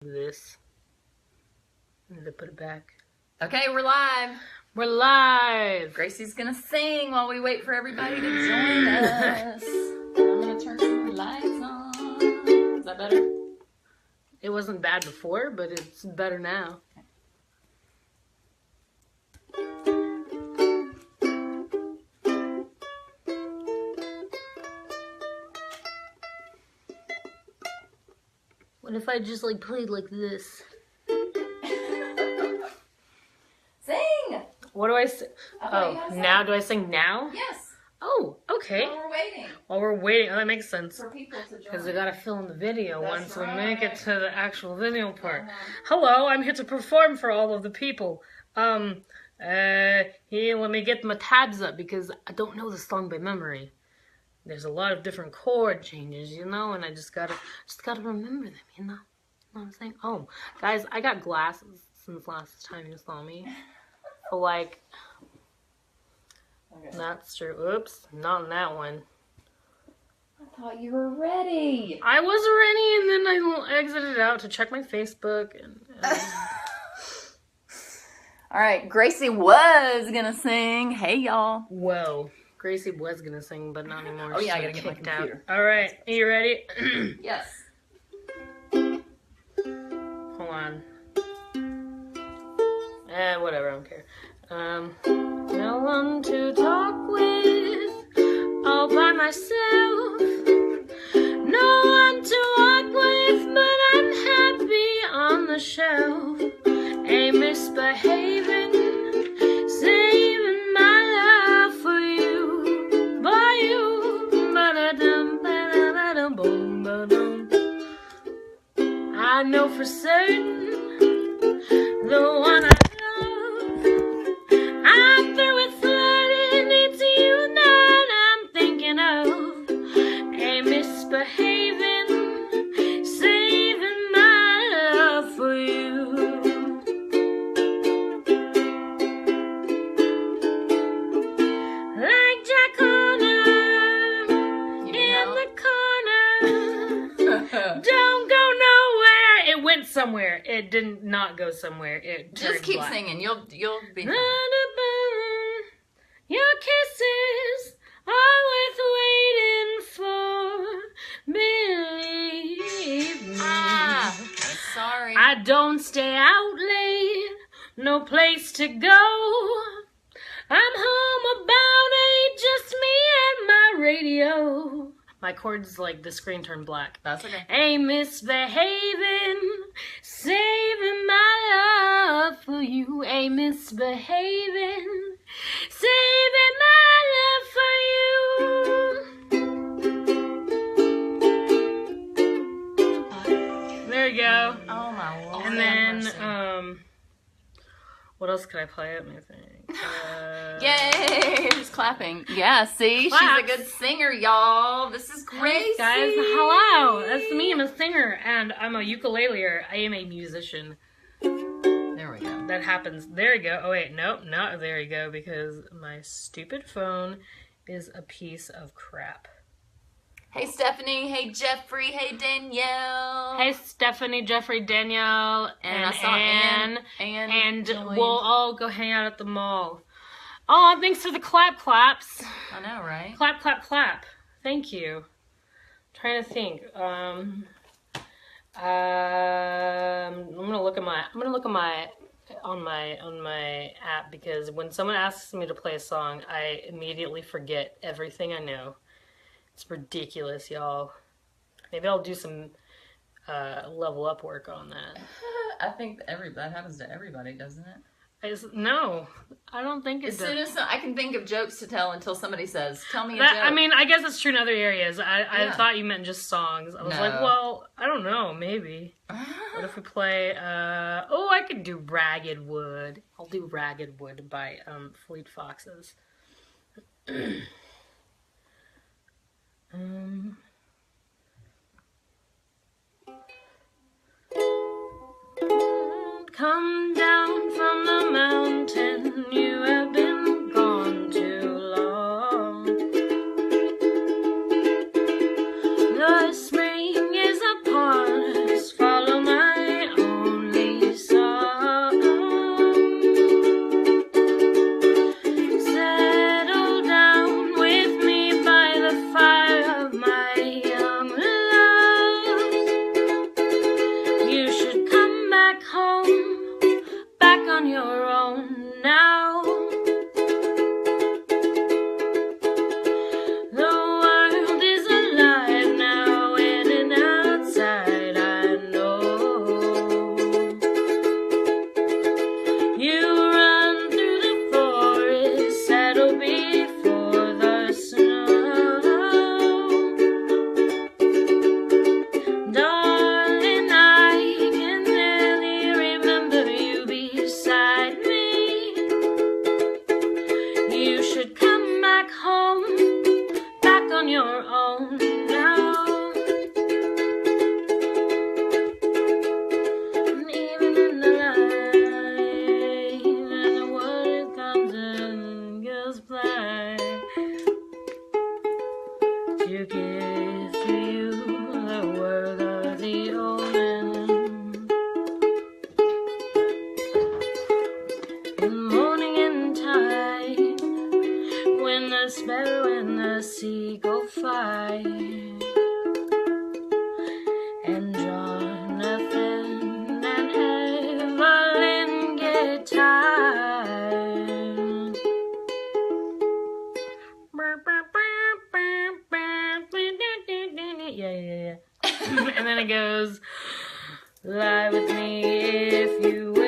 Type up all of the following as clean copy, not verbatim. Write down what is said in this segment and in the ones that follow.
This. I'm gonna put it back. Okay, we're live. We're live. Gracie's gonna sing while we wait for everybody to join us. I'm gonna turn some lights on. Is that better? It wasn't bad before, but it's better now. What if I just like played like this? Sing! What do I sing? Oh, now do I sing now? Yes. Oh, okay. While we're waiting. While we're waiting, oh, that makes sense. For people to join. Because we gotta film the video That's once we make it to the actual video part. Uh-huh. Hello, I'm here to perform for all of the people. Here, let me get my tabs up because I don't know the song by memory. There's a lot of different chord changes, you know, and I just gotta remember them, you know? You know what I'm saying? Oh, guys, I got glasses since last time you saw me. So, like, Okay. that's true. Oops, not in that one. I thought you were ready. I was ready, and then I exited out to check my Facebook. And All right, Gracie was gonna sing. Hey, y'all. Whoa, Gracie was gonna sing, but not anymore. Oh, yeah, I She gotta get my kicked out. computer. All right, are you ready? Yes. Hold on. Whatever, I don't care. No one to talk with, all by myself. No one to walk with, but I'm happy on the shelf. Ain't misbehaving, saving my love for you, by you. Ba-da-dum, ba-da-da-dum, boom, ba-dum. I know for certain the one I I'm through with flirting, it's you that I'm thinking of. Ain't misbehaving, saving my love for you. Like Jack Horner in the corner. Don't go nowhere. It went somewhere. It did not go somewhere. It turned Just keep black. singing. You'll be fine. Your kisses are worth waiting for. Believe me. Sorry. I don't stay out late, no place to go. I'm home about 8, just me and my radio. My chords, like, the screen turned black. That's okay. Ain't misbehaving, saving my love for you. Ain't misbehaving, saving my love for you. There you go. Oh my Lord. And then, what else could I play? Let me think. Yay! Just clapping. Yeah, see? Claps. She's a good singer, y'all. This is Gracie. Hey guys, hello. That's me. I'm a singer, and I'm a ukuleleer. I am a musician. There we go. That happens. There you go. Oh wait, nope, not there you go, because my stupid phone is a piece of crap. Hey, Stephanie. Hey, Jeffrey. Hey, Danielle. Hey, Stephanie, Jeffrey, Danielle, And and I saw Anne and joined. we'll all go hang out at the mall. Oh, thanks for the claps. I know, right? Clap, clap, clap. Thank you. I'm trying to think. I'm gonna look at my on my app, because when someone asks me to play a song, I immediately forget everything I know. It's ridiculous, y'all. Maybe I'll do some level up work on that. I think that happens to everybody, doesn't it? No, I don't think it As does. soon as I can think of jokes to tell until somebody says, "Tell me a That, joke." I mean, I guess it's true in other areas. I Yeah. thought you meant just songs. I was No. like, well, I don't know, maybe. What if we play, oh, I could do Ragged Wood. I'll do Ragged Wood by, Fleet Foxes. Come down from the mountain, you have been gone too long. The spring is upon us, follow my Fly with me if you will.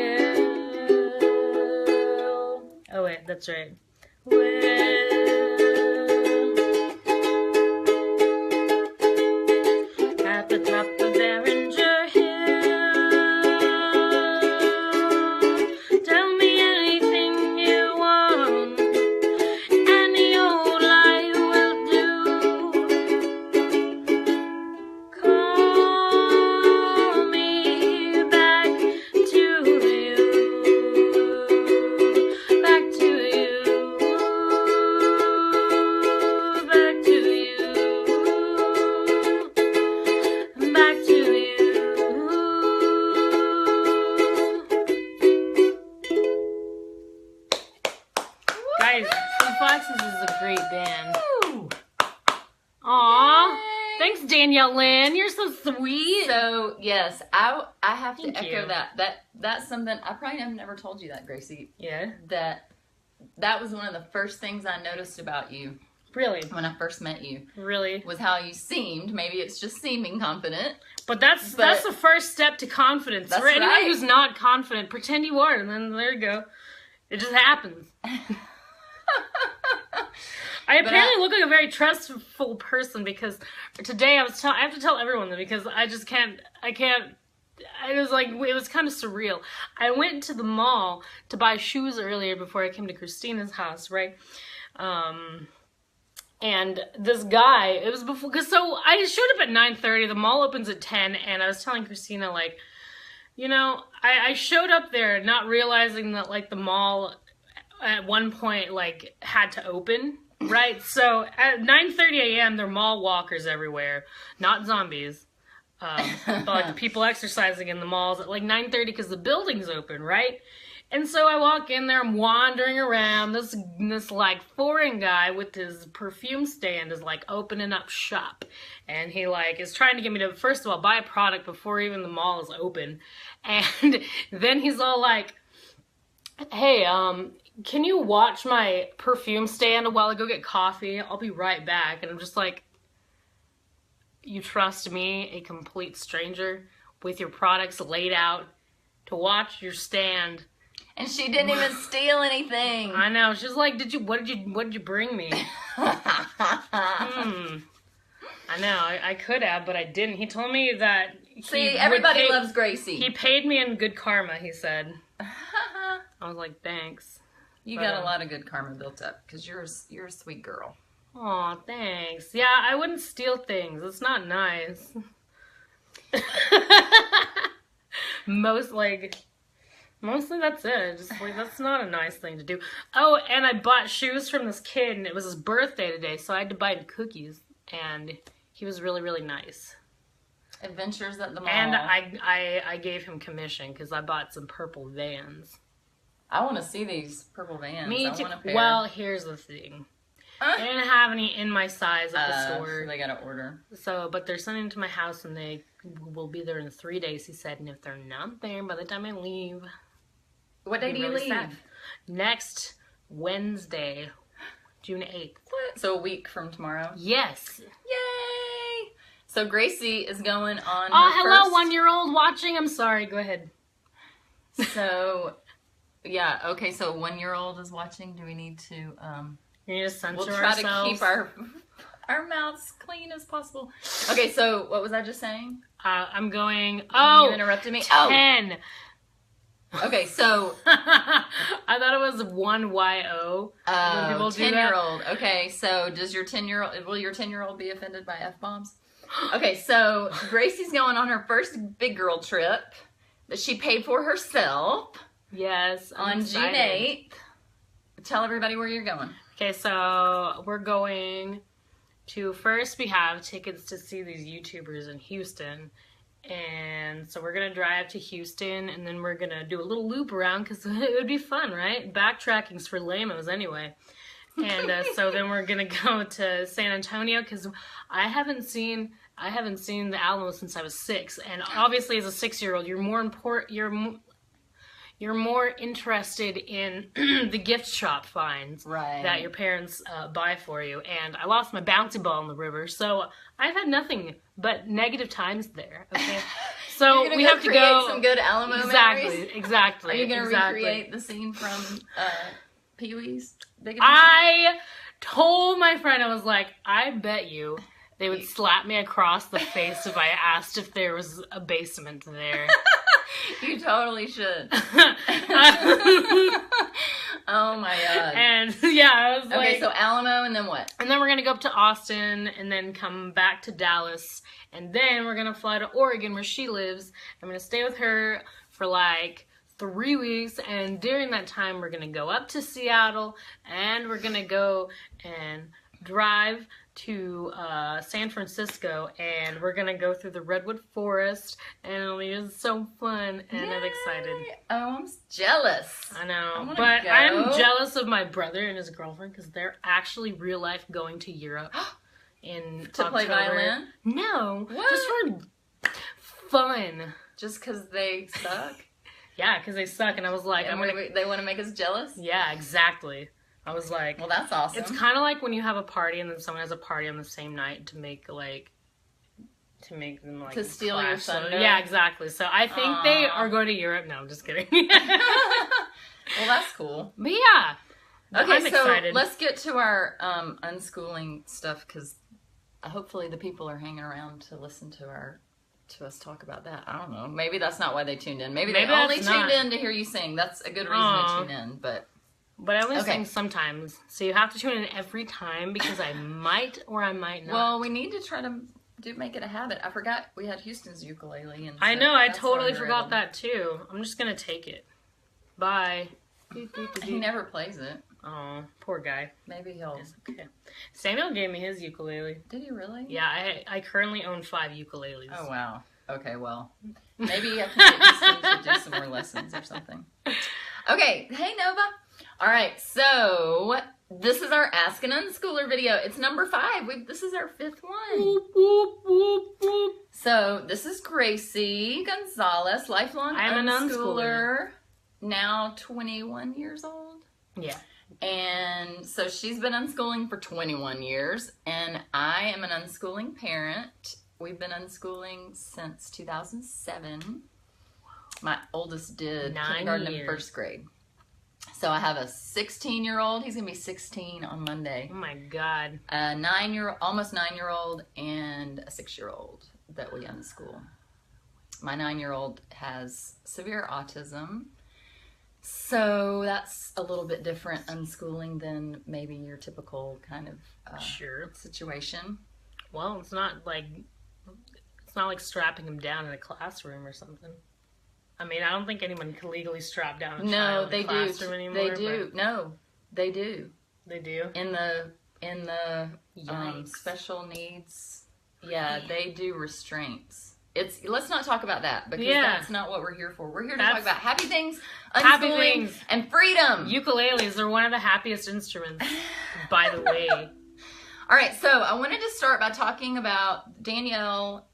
Oh wait, that's right. At the top of Derringer Hill, tell me anything you want, any old lie will do. Call me back to you, back to you, back to you, back to you. Guys, Fleet Foxes is a great band. Woo! Aw, Yay. thanks Danielle Lynn, you're so sweet. So yes, I have to Thank echo you. that's something I probably have never told you that, Gracie. Yeah, That was one of the first things I noticed about you really, when I first met you, really. was how you seemed. Maybe it's just seeming confident. But that's the first step to confidence. That's For anyone right. who's not confident, pretend you are, and then there you go. It just happens. I apparently look like a very trustful person because today I have to tell everyone that because I just can't. It was like, it was kind of surreal. I went to the mall to buy shoes earlier before I came to Christina's house, right? And this guy, it was before, because so I showed up at 9:30, the mall opens at 10, and I was telling Christina, like, you know, I showed up there not realizing that, like, the mall at one point, like, had to open, right? So at 9:30 a.m., there are mall walkers everywhere, not zombies, but, like, the people exercising in the malls at, like, 9:30 because the building's open, right? And so I walk in there, I'm wandering around, this like foreign guy with his perfume stand is like opening up shop. And he like is trying to get me to, first of all, buy a product before even the mall is open. And then he's all like, hey, can you watch my perfume stand while I go get coffee? I'll be right back. And I'm just like, you trust me, a complete stranger, with your products laid out to watch your stand? And she didn't even steal anything. I know. She's like, what did you bring me? I know. I could have, but I didn't. He told me that. See, everybody loves Gracie. He paid me in good karma, he said. I was like, thanks. You got a lot of good karma built up because you're a sweet girl. Aw, thanks. Yeah, I wouldn't steal things. It's not nice. Mostly that's it. Just like, that's not a nice thing to do. Oh, and I bought shoes from this kid, and it was his birthday today, so I had to buy him cookies, and he was really, really nice. Adventures at the mall. And I gave him commission because I bought some purple Vans. I want to see these purple Vans. Me I too. want a pair. Well, here's the thing. I didn't have any in my size at the store. So they gotta order. So, but they're sending to my house, and they will be there in 3 days, he said. And if they're not there by the time I leave... What day do you leave? Sad. Next Wednesday, June 8th. What? So a week from tomorrow? Yes. Yay! So Gracie is going on Oh, her hello, first... 1-year-old watching. I'm sorry. Go ahead. So, yeah, okay, so 1-year-old is watching. Do we need to, You need to censor we'll try ourselves. to keep our mouths clean as possible. Okay, so what was I just saying? I'm going... You Oh, interrupted me? 10. Okay, so... I thought it was 1YO. When people do 10-year-old. Okay, so does your 10-year-old... Will your 10-year-old be offended by F-bombs? Okay, so Gracie's going on her first big girl trip that she paid for herself. Yes. I'm on June excited. 8th. Tell everybody where you're going. Okay, so we're going to... First, we have tickets to see these YouTubers in Houston. And so we're going to drive to Houston, and then we're going to do a little loop around, because it would be fun, right? Backtracking's for lamos anyway. And so then we're going to go to San Antonio, because I haven't seen the Alamo since I was 6. And obviously as a 6-year-old, you're you're more interested in the gift shop finds that your parents buy for you. And I lost my bouncy ball in the river, so I've had nothing but negative times there. Okay, so we have to go some good Alamo memories. Exactly. Are you going to recreate the scene from Pee-wee's Big Adventure? I told my friend, I was like, I bet you they would slap me across the face if I asked if there was a basement there. You totally should. Oh my god. And yeah, I was like... Okay, so Alamo, and then what? And then we're going to go up to Austin, and then come back to Dallas, and then we're going to fly to Oregon, where she lives. I'm going to stay with her for like 3 weeks, and during that time, we're going to go up to Seattle, and we're going to go and drive to San Francisco, and we're gonna go through the redwood forest, and it'll be so fun, and I'm excited. Oh, I'm jealous. I know, but I'm jealous of my brother and his girlfriend, because they're actually real life going to Europe in to October. Play violin? No, what? Just for fun. Just because they suck? Yeah, because they suck, and I was like, they want to make us jealous? Yeah, exactly. I was like... Well, that's awesome. It's kind of like when you have a party and then someone has a party on the same night to make them, like... To steal your thunder? Yeah, exactly. So I think they are going to Europe. No, I'm just kidding. Well, that's cool. But yeah. Okay, I'm excited. Let's get to our unschooling stuff, because hopefully the people are hanging around to listen to us talk about that. I don't know. Maybe that's not why they tuned in. Maybe they only tuned in to hear you sing. That's a good reason to tune in, But I only sing sometimes, so you have to tune in every time, because I might or I might not. Well, we need to try to make it a habit. I forgot we had Houston's ukulele. And I know, I totally forgot that too. I'm just going to take it. Bye. He never plays it. Oh, poor guy. Maybe he'll... It's okay. Samuel gave me his ukulele. Did he really? Yeah, I currently own 5 ukuleles. Oh, wow. Okay, well, maybe I can get Houston to do some more lessons or something. Okay, hey Nova. All right, so this is our Ask an Unschooler video. It's number 5. This is our 5th one. Whoop, whoop, whoop, whoop. So this is Gracie Gonzalez, lifelong I'm an unschooler. Now 21 years old. Yeah. And so she's been unschooling for 21 years, and I am an unschooling parent. We've been unschooling since 2007. My oldest did kindergarten and 1st grade. So I have a 16-year-old. He's going to be 16 on Monday. Oh my God. A almost 9-year-old, and a 6-year-old that we unschool. My 9-year-old has severe autism. So that's a little bit different unschooling than maybe your typical kind of situation. Well, it's not like strapping him down in a classroom or something. I mean, I don't think anyone can legally strap down a child in a classroom anymore. They do. No, they do. They do? In the special needs, they do restraints. Let's not talk about that, because that's not what we're here for. We're here to talk about happy things, unschooling, and freedom. Ukuleles are one of the happiest instruments, by the way. All right, so I wanted to start by talking about Danielle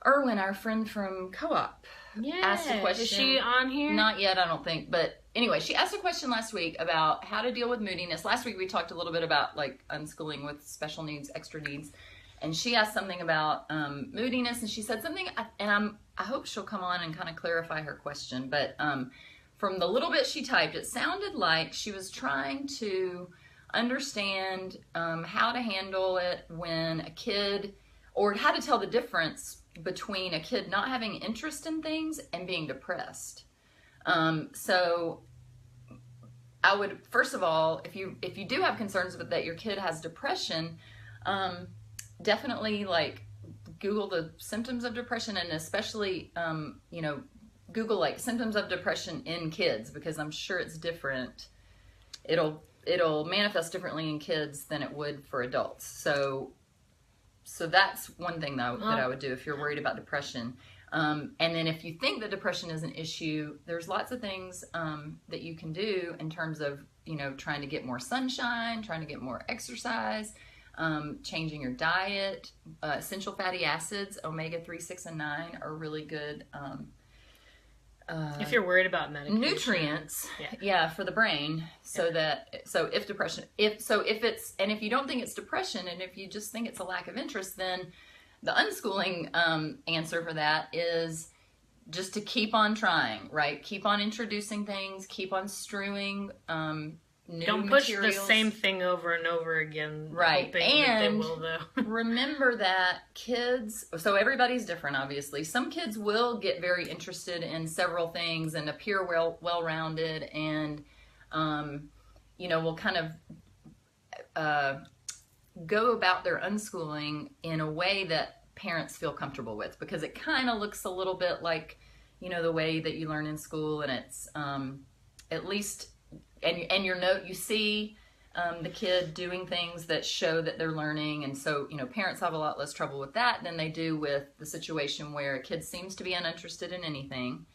Irwin, our friend from Co-op. Yeah. Asked a question. Is she on here? Not yet, I don't think. But anyway, she asked a question last week about how to deal with moodiness. Last week we talked a little bit about like unschooling with special needs, extra needs. And she asked something about moodiness, and she said something, and I hope she'll come on and kind of clarify her question. But from the little bit she typed, it sounded like she was trying to understand how to handle it when a kid, or how to tell the difference between a kid not having interest in things and being depressed. So I would, first of all, if you do have concerns that your kid has depression, definitely like Google the symptoms of depression, and especially Google like symptoms of depression in kids, because I'm sure it's different. It'll manifest differently in kids than it would for adults. So that's one thing that I would do if you're worried about depression. And then if you think that depression is an issue, there's lots of things that you can do in terms of, trying to get more sunshine, trying to get more exercise, changing your diet. Essential fatty acids, omega-3, 6, and 9 are really good if you're worried about medication. Nutrients, for the brain, if you don't think it's depression, and if you just think it's a lack of interest, then the unschooling answer for that is just to keep on trying, right? Keep on introducing things, keep on strewing new Don't push materials. the same thing over and over again. Right. And they will, though. remember that kids, so everybody's different, obviously. Some kids will get very interested in several things and appear well-rounded and, will kind of go about their unschooling in a way that parents feel comfortable with, because it kind of looks a little bit like, the way that you learn in school, and it's at least... And you see the kid doing things that show that they're learning, and so parents have a lot less trouble with that than they do with the situation where a kid seems to be uninterested in anything,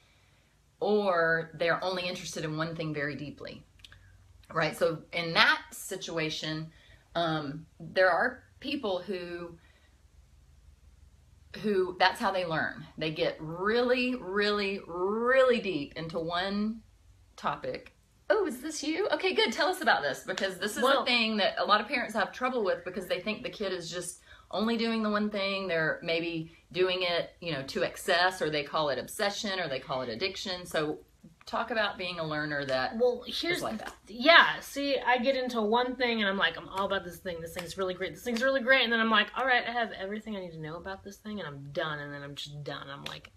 or they're only interested in one thing very deeply, right? So in that situation, there are people who that's how they learn. They get really, really, really deep into one topic. Oh, is this you? Okay, good. Tell us about this, because this is a thing that a lot of parents have trouble with, because they think the kid is just only doing the one thing. They're maybe doing it, to excess, or they call it obsession, or they call it addiction. So talk about being a learner that is like that. Yeah, see, I get into one thing and I'm like, I'm all about this thing. This thing's really great. This thing's really great. And then I'm like, all right, I have everything I need to know about this thing, and I'm done. And then I'm just done. I'm like,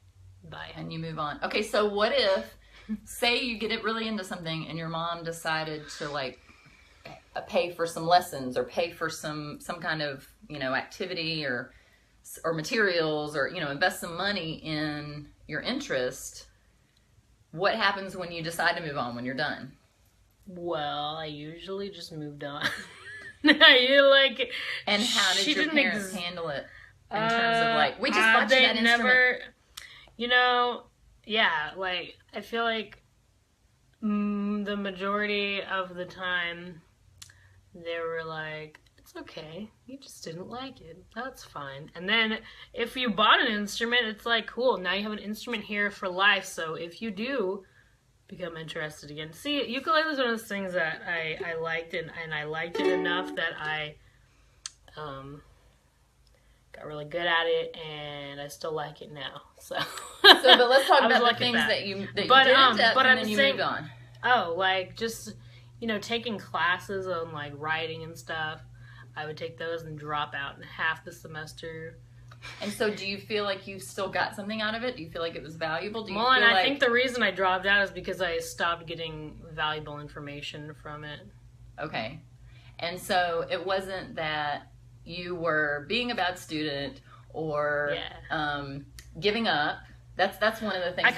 bye. And you move on. Okay, so what if... say you get it really into something and your mom decided to pay for some lessons, or pay for some kind of activity or materials, or invest some money in your interest. What happens when you decide to move on, when you're done? Well, I usually just moved on. And how did your parents handle it in terms of we just bought you that instrument? Yeah, I feel like the majority of the time they were like, it's okay, you just didn't like it, that's fine. And then if you bought an instrument, it's like, cool, now you have an instrument here for life, so if you do become interested again. See, ukulele is one of those things that I liked, and I liked it enough that I got really good at it, and I still like it now. But let's talk about the things that you did and then you moved on. Oh, just taking classes on writing and stuff. I would take those and drop out in half the semester. And so, do you feel like you still got something out of it? Do you feel like it was valuable? I think the reason I dropped out is because I stopped getting valuable information from it. Okay, and so it wasn't that you were being a bad student or giving up. That's one of the things. I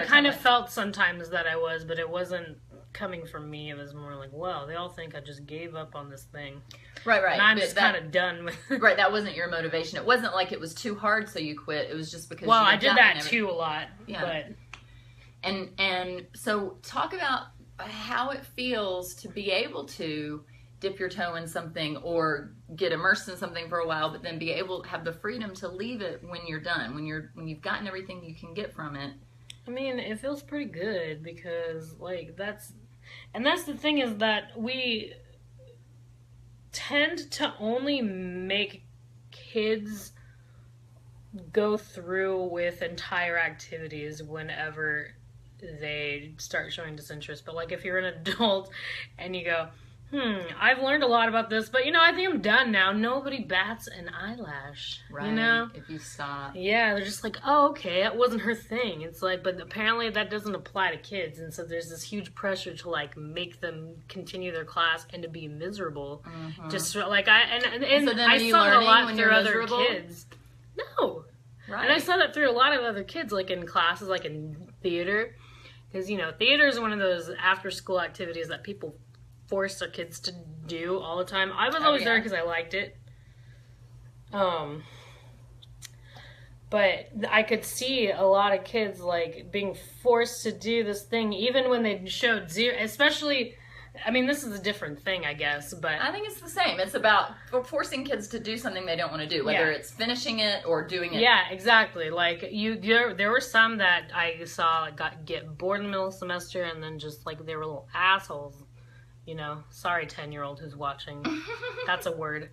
kind of felt sometimes that I was, but it wasn't coming from me. It was more like, well, they all think I just gave up on this thing. Right. And I'm just kind of done with it. Right, that wasn't your motivation. It wasn't like it was too hard so you quit. It was just because I did that too a lot. Yeah. But and so talk about how it feels to be able to dip your toe in something or get immersed in something for a while, but then be able to have the freedom to leave it when you're done, when you've gotten everything you can get from it. I mean, it feels pretty good because that's the thing, is that we tend to only make kids go through with entire activities whenever they start showing disinterest. But if you're an adult and you go, I've learned a lot about this, but I think I'm done now. Nobody bats an eyelash, right? If you stop. Yeah, they're just like, oh, okay, that wasn't her thing. It's but apparently that doesn't apply to kids, and so there's this huge pressure to make them continue their class and to be miserable. Mm-hmm. Just so, I saw it a lot through other kids. No, right? And I saw that through a lot of other kids, in classes, in theater, because theater is one of those after-school activities that people force their kids to do all the time. I was always there because I liked it. But I could see a lot of kids being forced to do this thing, even when they showed zero, especially I mean, this is a different thing, I guess, but I think it's the same. It's about forcing kids to do something they don't want to do, whether it's finishing it or doing it. Yeah, exactly. Like there were some that I saw get bored in the middle of the semester, and then just like they were little assholes. You know, sorry, 10-year-old who's watching. That's a word.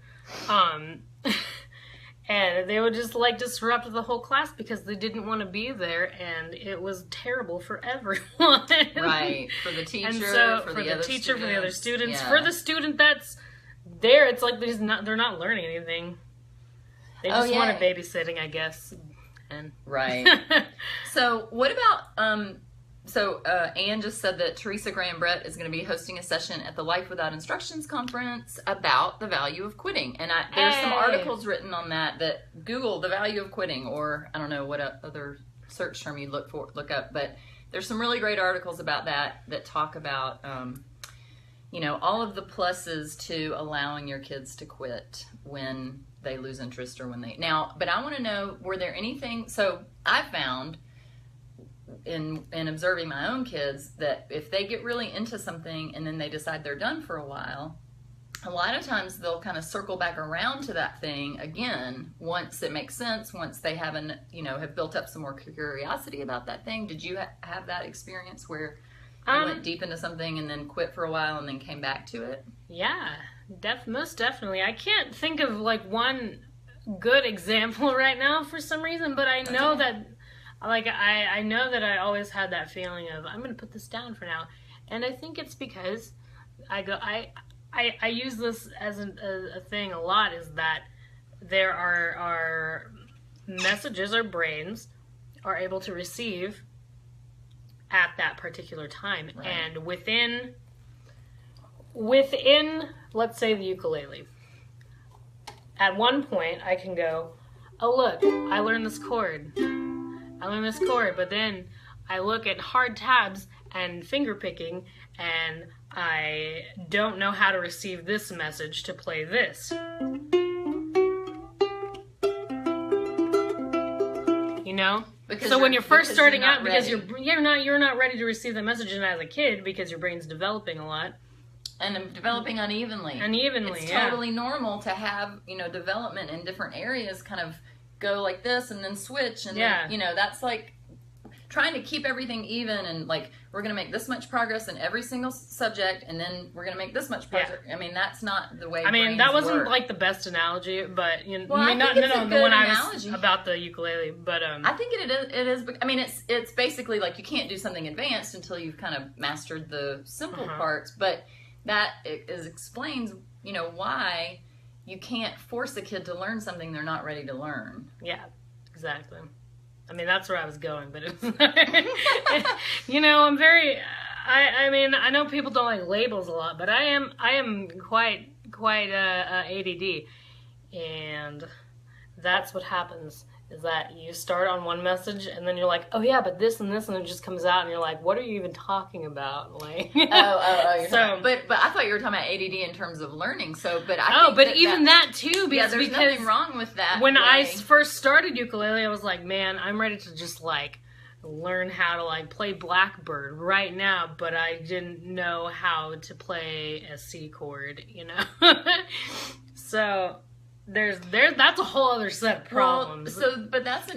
And they would just like disrupt the whole class because they didn't want to be there, and it was terrible for everyone. Right, for the teacher, and so, for the other teacher, students. for the other students, Yeah. for the student that's there. It's like they're not learning anything. They just wanted babysitting, I guess. And right. So what about Anne just said that Teresa Graham Brett is going to be hosting a session at the Life Without Instructions conference about the value of quitting. And there's some articles written on that Google the value of quitting, or I don't know what other search term you look up, but there's some really great articles about that talk about, all of the pluses to allowing your kids to quit when they lose interest or when but I want to know, were there anything, so I found in observing my own kids that if they get really into something and then they decide they're done for a while, a lot of times they'll kind of circle back around to that thing again once it makes sense, once they have built up some more curiosity about that thing. Did you have that experience where you went deep into something and then quit for a while and then came back to it? Yeah, most definitely. I can't think of like one good example right now for some reason, but I know that I know that I always had that feeling of I'm going to put this down for now, and I think it's because I use this as a thing a lot, is that there are messages our brains are able to receive at that particular time, right. And within let's say the ukulele, at one point I can go, oh look, I learned this chord, but then I look at hard tabs and finger picking, and I don't know how to receive this message to play this. You know? So when you're first starting out, because you're not ready to receive that message, and as a kid, because your brain's developing a lot. And developing unevenly. It's totally normal to have, development in different areas kind of go like this and then switch. And then, that's like trying to keep everything even, and like, we're going to make this much progress in every single subject, and then we're going to make this much progress. Yeah. I mean, that's not the way brains that wasn't work. Like the best analogy, but the one I was about the ukulele, but I think it is. I mean, it's basically like you can't do something advanced until you've kind of mastered the simple parts, but that explains, why you can't force a kid to learn something they're not ready to learn. Yeah, exactly. I mean, that's where I was going, but it was I'm very, I mean, I know people don't like labels a lot, but I am quite ADD, and that's what happens, is that you start on one message, and then you're like, oh yeah, but this, and it just comes out, and you're like, what are you even talking about? Like, but I thought you were talking about ADD in terms of learning. So, but I think even that too, because there's nothing wrong with that. When I first started ukulele, I was like, man, I'm ready to just like learn how to like play Blackbird right now, but I didn't know how to play a C chord, so. That's a whole other set of problems. Well, but that's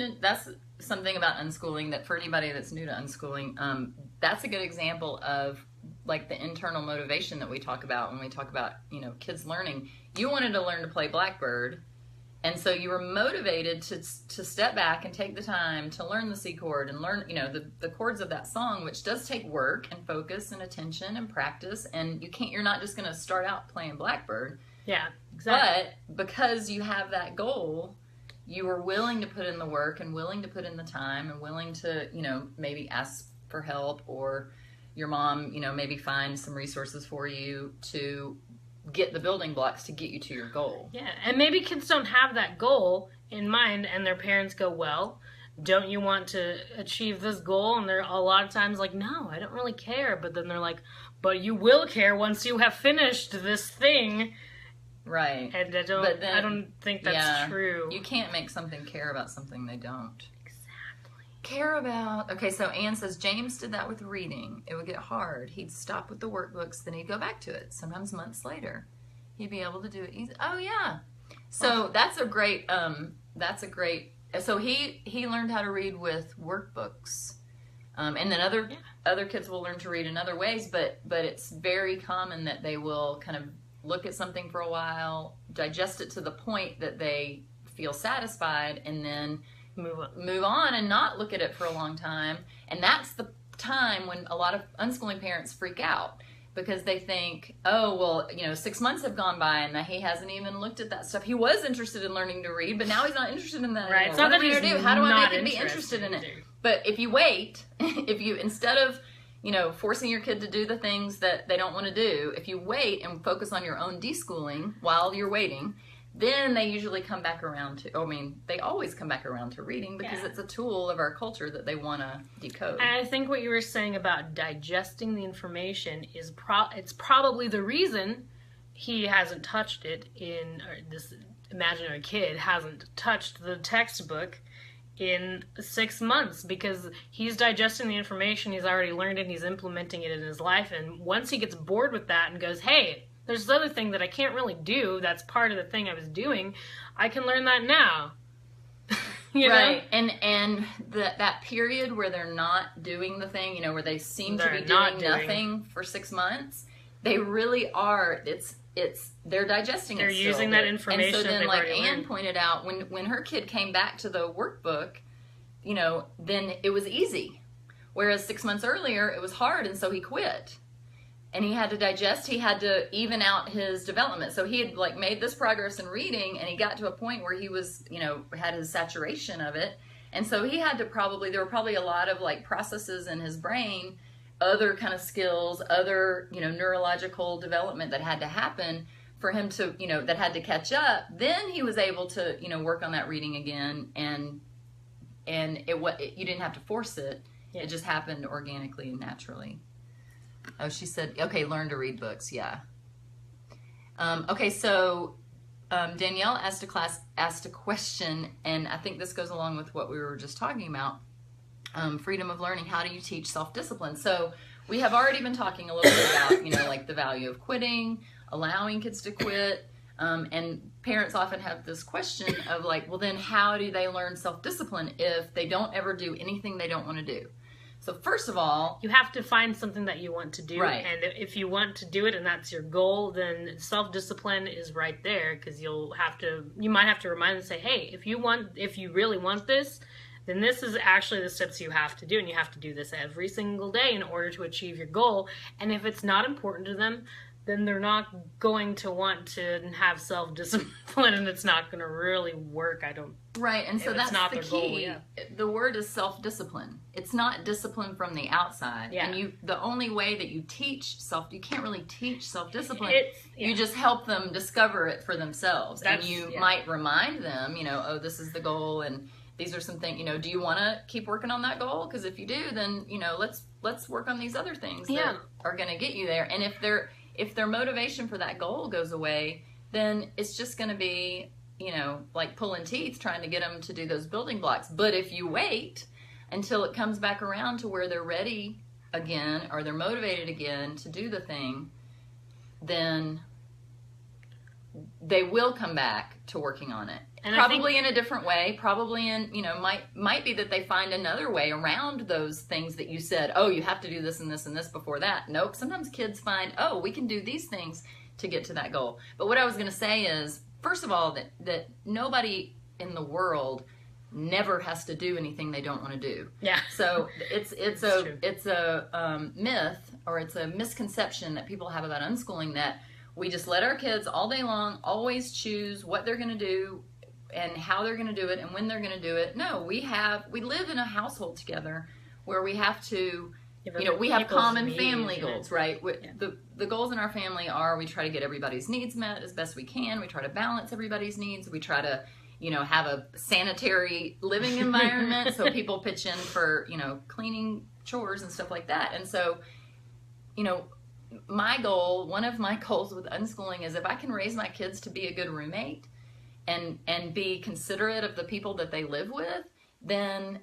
something about unschooling that for anybody that's new to unschooling, that's a good example of like the internal motivation that we talk about when we talk about, kids learning. You wanted to learn to play Blackbird, and so you were motivated to step back and take the time to learn the C chord and learn, the chords of that song, which does take work and focus and attention and practice, and you're not just going to start out playing Blackbird. Yeah, exactly. But because you have that goal, you are willing to put in the work and willing to put in the time and willing to, maybe ask for help, or your mom, maybe find some resources for you to get the building blocks to get you to your goal. Yeah, and maybe kids don't have that goal in mind, and their parents go, well, don't you want to achieve this goal? And they're a lot of times like, no, I don't really care. But then they're like, but you will care once you have finished this thing. Right. And I don't think that's true. You can't make something care about something they don't. Exactly. care about. Okay, so Anne says James did that with reading. It would get hard. He'd stop with the workbooks, then he'd go back to it. Sometimes months later, he'd be able to do it easy. Oh yeah. So that's a great. So he learned how to read with workbooks, and then other kids will learn to read in other ways. But it's very common that they will kind of look at something for a while, digest it to the point that they feel satisfied, and then move on and not look at it for a long time. And that's the time when a lot of unschooling parents freak out, because they think, oh, well, 6 months have gone by and he hasn't even looked at that stuff. He was interested in learning to read, but now he's not interested in that right. anymore. It's not what that he's do? How do I not make him be interested in it? But if you wait, if you, instead of forcing your kid to do the things that they don't want to do, if you wait and focus on your own deschooling while you're waiting, then they usually come back around to, they always come back around to reading, because it's a tool of our culture that they want to decode. And I think what you were saying about digesting the information is it's probably the reason he hasn't touched it or this imaginary kid hasn't touched the textbook in 6 months, because he's digesting the information, he's already learned it, and he's implementing it in his life. And once he gets bored with that and goes, hey, there's this other thing that I can't really do, that's part of the thing I was doing, I can learn that now. Right. And that period where they're not doing the thing, where they seem to be doing nothing for 6 months, they really are, they're digesting it. They're using that information. And so then, like Anne pointed out, when her kid came back to the workbook, then it was easy. Whereas 6 months earlier, it was hard, and so he quit. And he had to digest, he had to even out his development. So he had made this progress in reading, and he got to a point where he was, had his saturation of it. And so he had to there were probably a lot of processes in his brain, other kind of skills, other, neurological development that had to happen for him to, that had to catch up. Then he was able to, work on that reading again, and you didn't have to force it. Yeah. It just happened organically and naturally. Oh, she said, okay, learn to read books. Yeah. Okay, so Danielle asked a question, and I think this goes along with what we were just talking about. Freedom of learning. How do you teach self-discipline? So we have already been talking a little bit about, the value of quitting, allowing kids to quit. And parents often have this question of well, then how do they learn self-discipline if they don't ever do anything they don't want to do? So first of all, you have to find something that you want to do. Right. And if you want to do it and that's your goal, then self-discipline is right there, because you might have to remind them and say, hey, if you really want this, then this is actually the steps you have to do, and you have to do this every single day in order to achieve your goal. And if it's not important to them, then they're not going to want to have self-discipline, and it's not going to really work. Right, and so that's not the key. Goal, yeah. The word is self-discipline. It's not discipline from the outside. Yeah. And the only way that you teach you can't really teach self-discipline. Yeah. You just help them discover it for themselves. And you might remind them, oh, this is the goal, and these are some things, do you want to keep working on that goal? Because if you do, then, let's work on these other things that are going to get you there. And if their motivation for that goal goes away, then it's just going to be, like pulling teeth trying to get them to do those building blocks. But if you wait until it comes back around to where they're ready again, or they're motivated again to do the thing, then they will come back to working on it. And probably in a different way, probably in, might be that they find another way around those things that you said, oh, you have to do this and this and this before that. Nope. Sometimes kids find, oh, we can do these things to get to that goal. But what I was going to say is, first of all, that nobody in the world never has to do anything they don't want to do. Yeah. So it's a myth, or it's a misconception that people have about unschooling, that we just let our kids all day long always choose what they're going to do and how they're going to do it and when they're going to do it. No, we live in a household together where we have to, we have common family goals, right? The goals in our family are, we try to get everybody's needs met as best we can. We try to balance everybody's needs. We try to, have a sanitary living environment so people pitch in for, cleaning chores and stuff like that. And so, one of my goals with unschooling is, if I can raise my kids to be a good roommate and be considerate of the people that they live with, then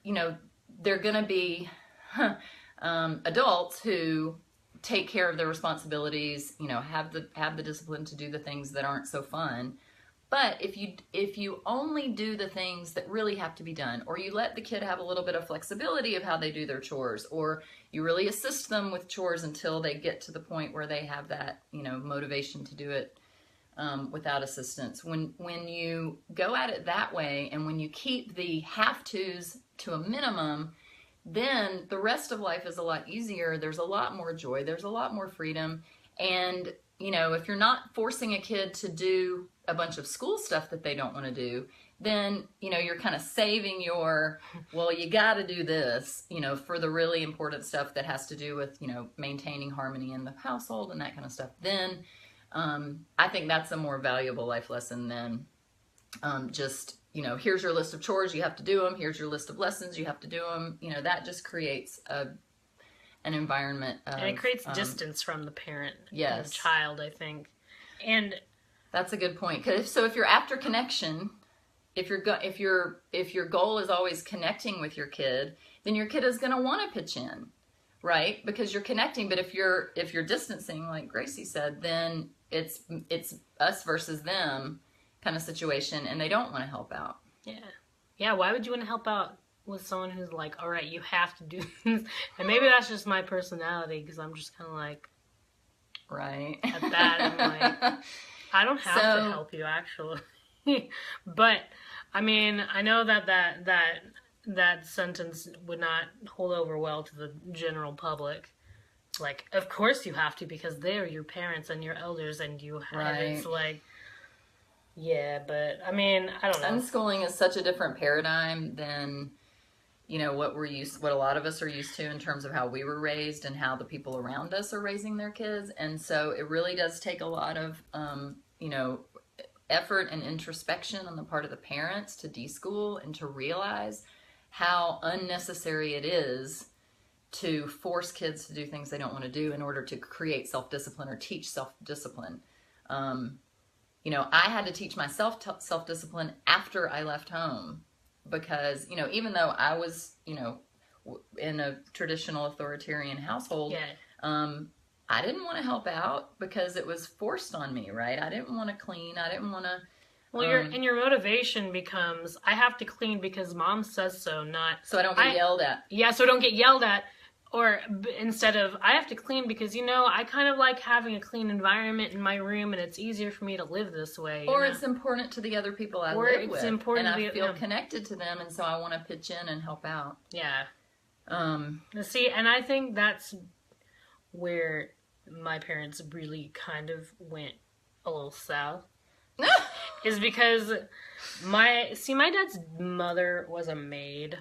they're going to be adults who take care of their responsibilities, have the discipline to do the things that aren't so fun. But if you only do the things that really have to be done, or you let the kid have a little bit of flexibility of how they do their chores, or you really assist them with chores until they get to the point where they have that, motivation to do it without assistance. When you go at it that way, and when you keep the have-tos to a minimum, then the rest of life is a lot easier. There's a lot more joy. There's a lot more freedom. And, if you're not forcing a kid to do a bunch of school stuff that they don't want to do, then, you're kind of saving you got to do this, for the really important stuff that has to do with, maintaining harmony in the household and that kind of stuff. Then I think that's a more valuable life lesson than just, here's your list of chores, you have to do them. Here's your list of lessons, you have to do them. That just creates an environment of, and it creates distance from the parent yes. and the child, I think. And that's a good point. So if you're after connection, if your goal is always connecting with your kid, then your kid is going to want to pitch in, right? Because you're connecting. But if you're distancing, like Gracie said, then it's us versus them kind of situation, and they don't want to help out. Yeah. Why would you want to help out with someone who's like, all right, you have to do this? And maybe that's just my personality, because I'm just kind of like, right. At that, I'm like, I don't have to help you, actually. But I mean, I know that sentence would not hold over well to the general public. Like, of course you have to, because they're your parents and your elders, and you have. Right. It's like, yeah, but I mean, I don't know. Unschooling is such a different paradigm than what a lot of us are used to in terms of how we were raised and how the people around us are raising their kids. And so it really does take a lot of effort and introspection on the part of the parents to deschool and to realize how unnecessary it is to force kids to do things they don't want to do in order to create self-discipline or teach self-discipline. I had to teach myself self-discipline after I left home, because, even though I was, in a traditional authoritarian household, I didn't want to help out because it was forced on me, right? I didn't want to clean. I didn't want to... Well, your motivation becomes, I have to clean because mom says so, not... So I don't get yelled at. Yeah, so I don't get yelled at. Or instead of, I have to clean because, I kind of like having a clean environment in my room, and it's easier for me to live this way. Or it's important to the other people I live with. And I feel connected to them, and so I want to pitch in and help out. Yeah. See, and I think that's where my parents really kind of went a little south. Is because my dad's mother was a maid.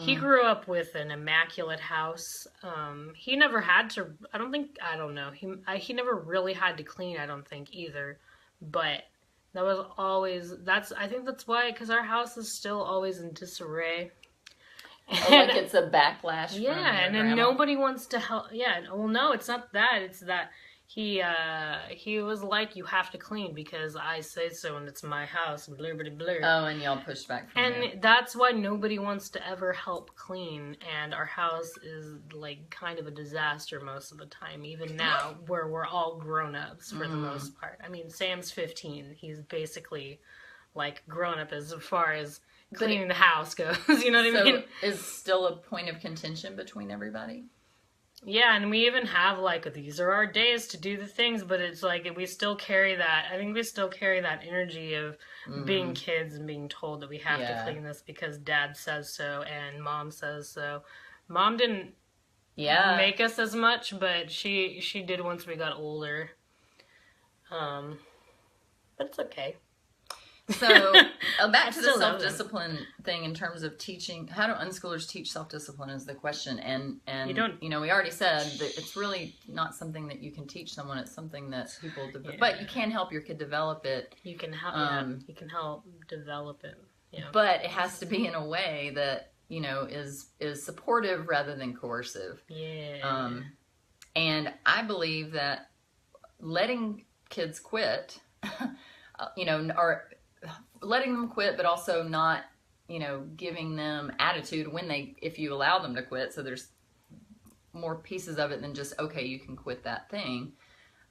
He grew up with an immaculate house. He never had to, he never really had to clean, I don't think, either. But that was always, I think that's why, because our house is still always in disarray. Like it's a backlash. Yeah, and then nobody wants to help. Yeah, well, no, it's not that. It's that he was like, you have to clean because I say so, and it's my house. Blur, blur, blur. Oh, and y'all pushed back from there. And that's why nobody wants to ever help clean. And our house is like kind of a disaster most of the time, even now, where we're all grown ups for the most part. I mean, Sam's 15. He's basically like grown up as far as cleaning the house goes. You know what I mean? Is still a point of contention between everybody? Yeah, and we even have, like, these are our days to do the things, but it's like, we still carry that, I think we still carry that energy of being kids and being told that we have to clean this because dad says so and mom says so. Mom didn't make us as much, but she did once we got older. But it's okay. So, back to the self-discipline thing in terms of teaching. How do unschoolers teach self-discipline is the question. And we already said that it's really not something that you can teach someone. It's something that people develop. But you can help your kid develop it. You can help, you can help develop it. Yeah. But it has to be in a way that, is supportive rather than coercive. Yeah. And I believe that letting kids quit, or letting them quit, but also not giving them attitude if you allow them to quit. So there's more pieces of it than just, okay, you can quit that thing.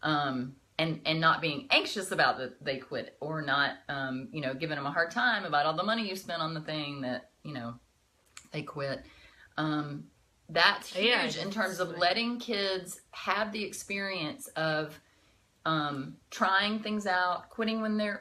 And not being anxious about that they quit, or not, giving them a hard time about all the money you spent on the thing that, they quit. That's huge in terms of letting kids have the experience of trying things out, quitting when they've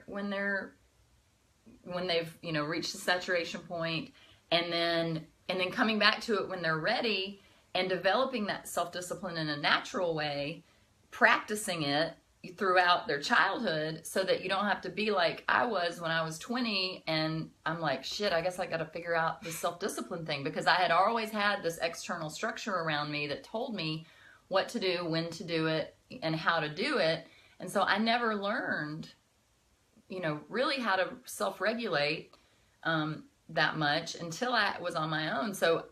reached the saturation point, and then coming back to it when they're ready, and developing that self-discipline in a natural way, practicing it throughout their childhood, so that you don't have to be like I was when I was 20 and I'm like, shit, I guess I got to figure out the self-discipline thing, because I had always had this external structure around me that told me what to do, when to do it, and how to do it. And so I never learned, really how to self-regulate that much until I was on my own. So,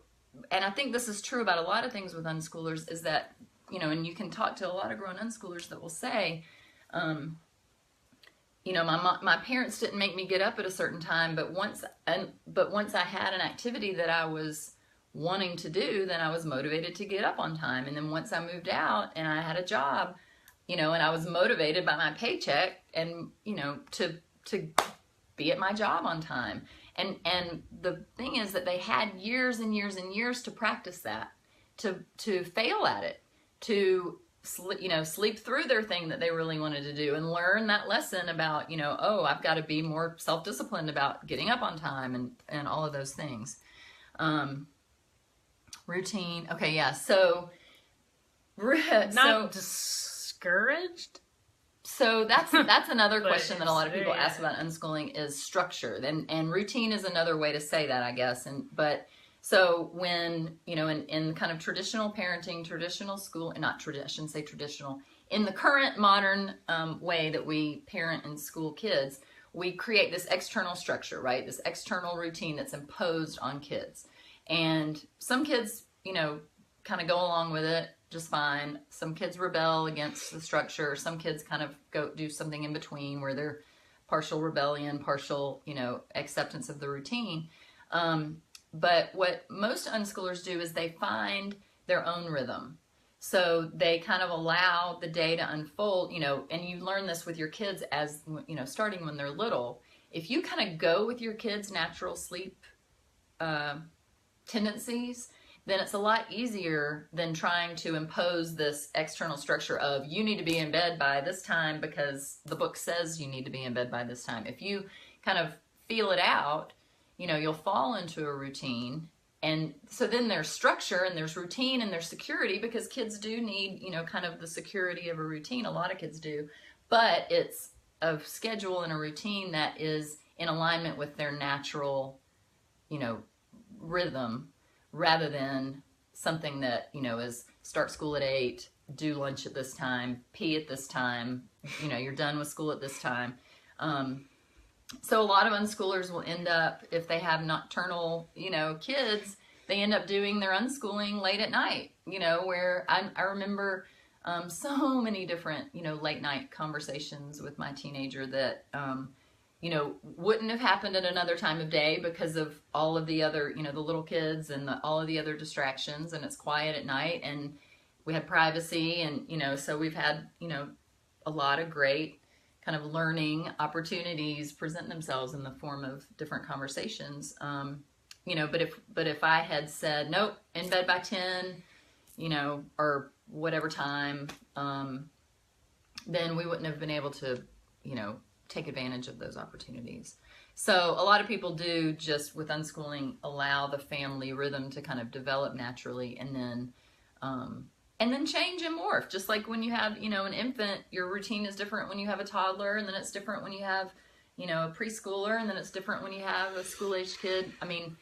and I think this is true about a lot of things with unschoolers, is that, and you can talk to a lot of grown unschoolers that will say, my parents didn't make me get up at a certain time, but once I had an activity that I was wanting to do, then I was motivated to get up on time. And then once I moved out and I had a job, and I was motivated by my paycheck and, to be at my job on time. And the thing is that they had years and years and years to practice that, to fail at it, to sleep through their thing that they really wanted to do, and learn that lesson about, I've got to be more self-disciplined about getting up on time and all of those things. Routine. Okay. Yeah. So, not discouraged. So that's another question that a lot of people ask about unschooling, is structure. And routine is another way to say that, I guess. So when, in kind of traditional parenting, traditional school, I shouldn't say traditional, in the current modern way that we parent and school kids, we create this external structure, right? This external routine that's imposed on kids. And some kids, kind of go along with it just fine. Some kids rebel against the structure. Some kids kind of go do something in between, where they're partial rebellion, partial, acceptance of the routine. But what most unschoolers do is they find their own rhythm. So they kind of allow the day to unfold, and you learn this with your kids as, starting when they're little. If you kind of go with your kids' natural sleep tendencies, then it's a lot easier than trying to impose this external structure of, you need to be in bed by this time because the book says you need to be in bed by this time. If you kind of feel it out, you'll fall into a routine. And so then there's structure and there's routine and there's security, because kids do need, kind of the security of a routine. A lot of kids do, but it's a schedule and a routine that is in alignment with their natural, rhythm, rather than something that, is start school at 8, do lunch at this time, pee at this time, you're done with school at this time. So a lot of unschoolers will end up, if they have nocturnal, kids, they end up doing their unschooling late at night, where I remember so many different, late night conversations with my teenager that, wouldn't have happened at another time of day because of all of the other, the little kids and all of the other distractions, and it's quiet at night and we had privacy, and, so we've had, a lot of great kind of learning opportunities present themselves in the form of different conversations. But if I had said, nope, in bed by 10, or whatever time, then we wouldn't have been able to, take advantage of those opportunities. So a lot of people do, just with unschooling, allow the family rhythm to kind of develop naturally, and then change and morph. Just like when you have, an infant, your routine is different when you have a toddler, and then it's different when you have, a preschooler, and then it's different when you have a school-aged kid. I mean,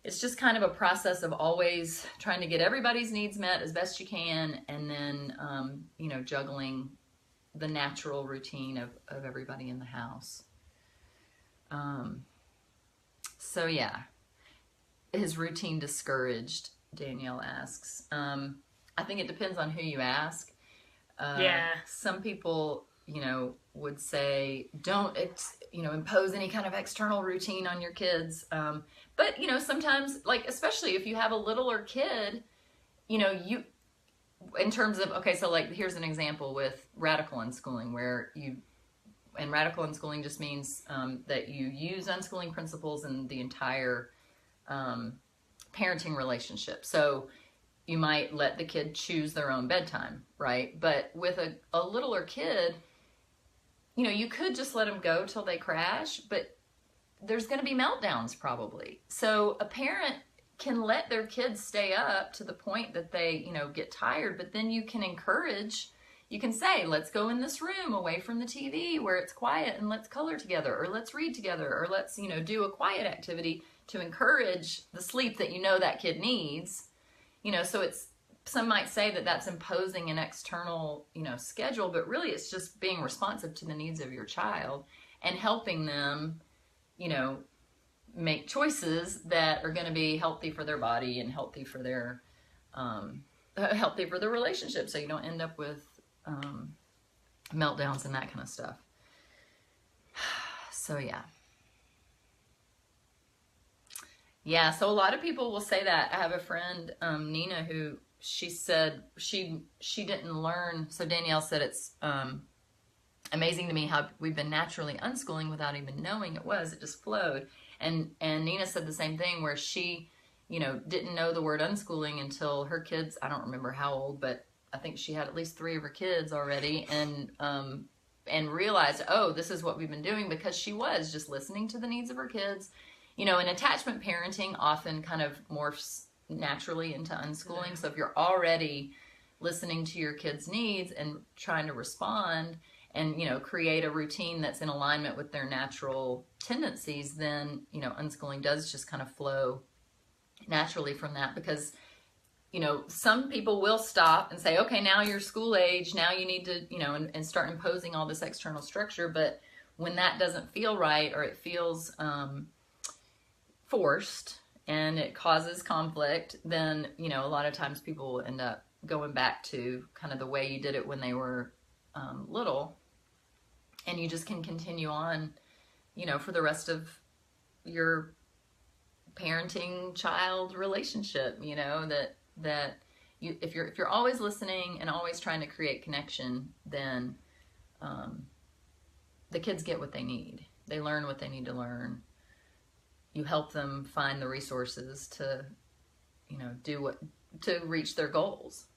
it's just kind of a process of always trying to get everybody's needs met as best you can, and then, juggling the natural routine of everybody in the house. So yeah, is routine discouraged? Danielle asks. I think it depends on who you ask. Yeah. Some people, would say, impose any kind of external routine on your kids. But, sometimes, like, especially if you have a littler kid, in terms of, okay, so like, here's an example with radical unschooling and radical unschooling just means that you use unschooling principles in the entire parenting relationship. So you might let the kid choose their own bedtime, right? But with a littler kid, you could just let them go till they crash, but there's going to be meltdowns probably. So a parent can let their kids stay up to the point that they, get tired, but then you can say, let's go in this room away from the TV where it's quiet and let's color together, or let's read together, or let's, do a quiet activity to encourage the sleep that that kid needs. So some might say that that's imposing an external, schedule, but really it's just being responsive to the needs of your child and helping them, make choices that are going to be healthy for their body and healthy for their relationship, so you don't end up with meltdowns and that kind of stuff. So so a lot of people will say that. I have a friend, Nina, who she said she didn't learn. So Danielle said it's amazing to me how we've been naturally unschooling without even knowing it was. It just flowed. And Nina said the same thing, where she, didn't know the word unschooling until her kids, I don't remember how old, but I think she had at least 3 of her kids already, and realized, oh, this is what we've been doing, because she was just listening to the needs of her kids. And attachment parenting often kind of morphs naturally into unschooling. So if you're already listening to your kids' needs and trying to respond and, create a routine that's in alignment with their natural tendencies, then, unschooling does just kind of flow naturally from that. Because, some people will stop and say, okay, now you're school age, now you need to, and start imposing all this external structure. But when that doesn't feel right, or it feels forced and it causes conflict, then, a lot of times people will end up going back to kind of the way you did it when they were little. And you just can continue on, for the rest of your parenting child relationship, that if you're always listening and always trying to create connection, then the kids get what they need. They learn what they need to learn. You help them find the resources to, to reach their goals.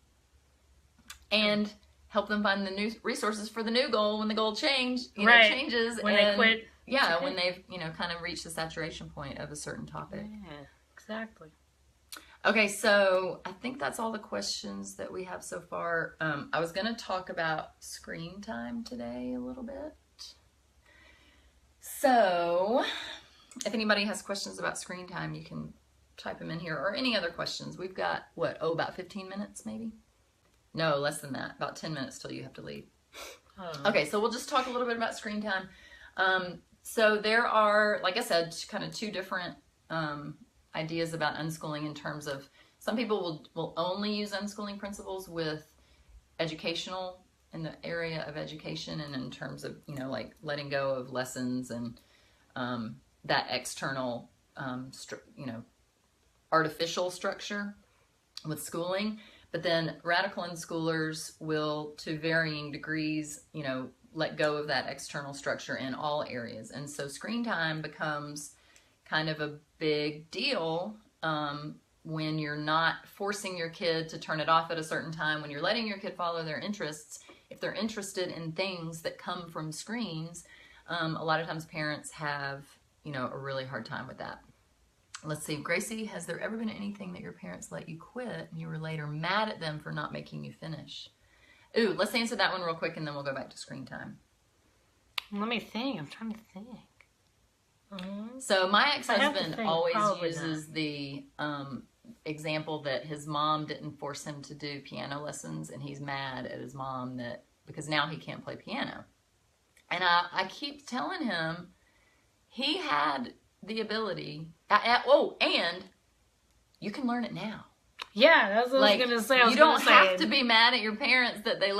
And help them find the new resources for the new goal when the goal changes. When they quit. Yeah, when they've, kind of reached the saturation point of a certain topic. Yeah, exactly. Okay, so I think that's all the questions that we have so far. I was going to talk about screen time today a little bit. So if anybody has questions about screen time, you can type them in here, or any other questions. We've got, about 15 minutes maybe? No, less than that. About 10 minutes till you have to leave. Okay, so we'll just talk a little bit about screen time. So there are, like I said, kind of 2 different ideas about unschooling, in terms of some people will only use unschooling principles with educational, in the area of education, and in terms of, like letting go of lessons and that external, artificial structure with schooling. But then radical unschoolers will, to varying degrees, let go of that external structure in all areas. And so screen time becomes kind of a big deal when you're not forcing your kid to turn it off at a certain time, when you're letting your kid follow their interests. If they're interested in things that come from screens, a lot of times parents have, a really hard time with that. Let's see, Gracie, has there ever been anything that your parents let you quit and you were later mad at them for not making you finish? Ooh, let's answer that one real quick, and then we'll go back to screen time. Let me think. I'm trying to think. So my ex-husband always uses the example that his mom didn't force him to do piano lessons, and he's mad at his mom because now he can't play piano. And I keep telling him he had the ability, and you can learn it now. Yeah, that's what Like, I was gonna say. you don't have to be mad at your parents that they